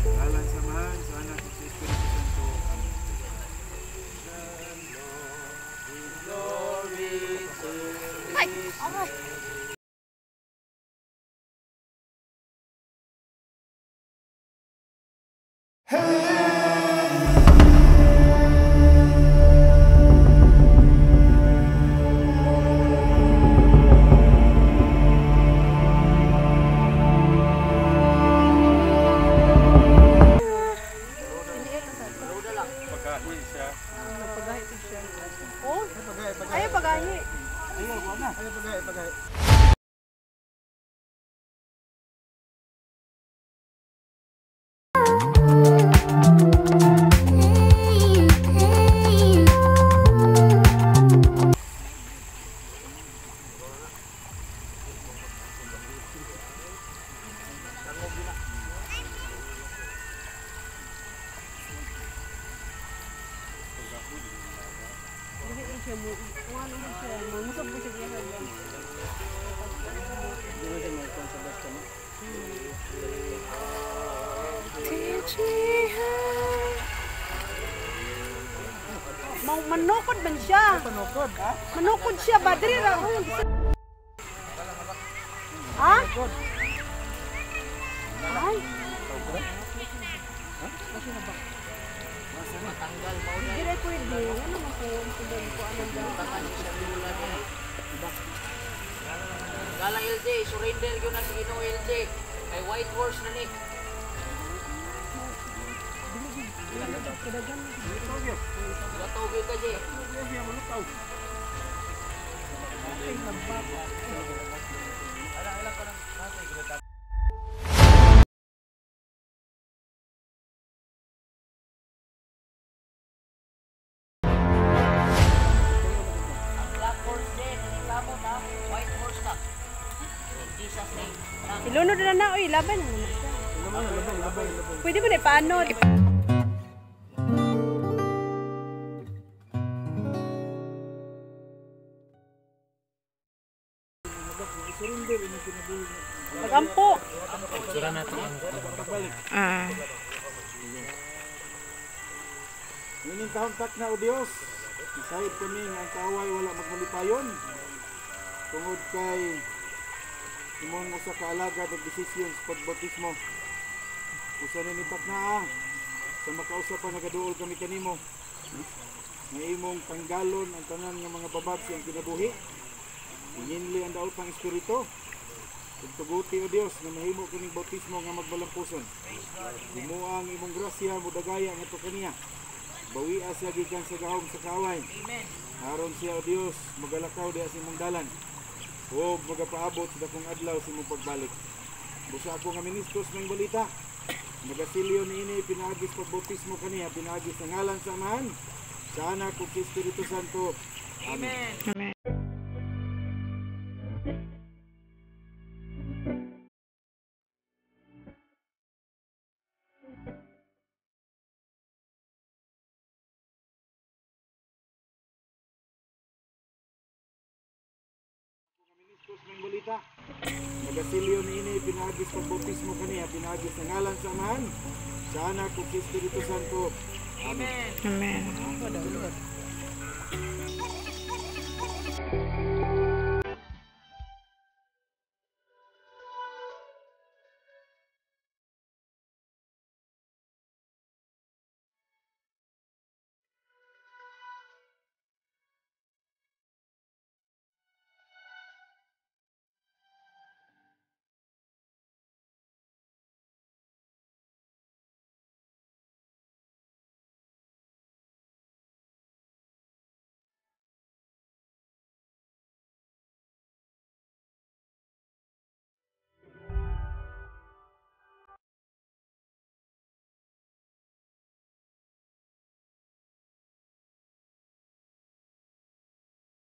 Ngalan samahan sa anak at sa Espiritu Santo. Amen. Ay! Aray! Oh, ayaw pagahi. Ayaw pagay. Manukod man siya. Manukod siya, badri ra. Ha? Ay. Hindi rin pwede. Ano mo po? Gala LJ, surrender yun na si Ginoo LJ. Kay white horse na ni. Gatawag ka, Jay. Ilunod na na, oy, laban. Pwede mo na ipaanod. Magampo. Ining kauntak na o Diyos, isahid kami nga ang kaaway wala magmalipayon. Tungod kay imong usa ka alagad og desisyon sa pagbautismo. Usa ni nitak na sa makausap pa nagaduol kami kanimo. Nga imong tanggalon ang tanan nga mga babag siyang kinabuhi. Inginli ang daot ng Espiritu. Ug tuguti o Dios nga mahimo kining bautismo nga magbalampuson. Himuang imong grasya mudagaya ngadto kaniya. Bawia siya gikan sa gahom sa kaaway. Amen. Aron siya o Dios magalakaw diha sa imong dalan. O magapaabot sa dakong adlaw sa imong pagbalik. Busa ako nga ministros ng balita. Magasilyo niini pinaagis pagbautismo kaniya, pinaagis sa ngalan sa Amahan, sa Anak ug sa Espiritu Santo. Amen. Amen. Ng balita. Magasilyo niini pinaagis pagbautismo kaniya, pinaagis sa ngalan sa Amahan, sa Anak ug sa Espiritu Santo. Amen. Amen.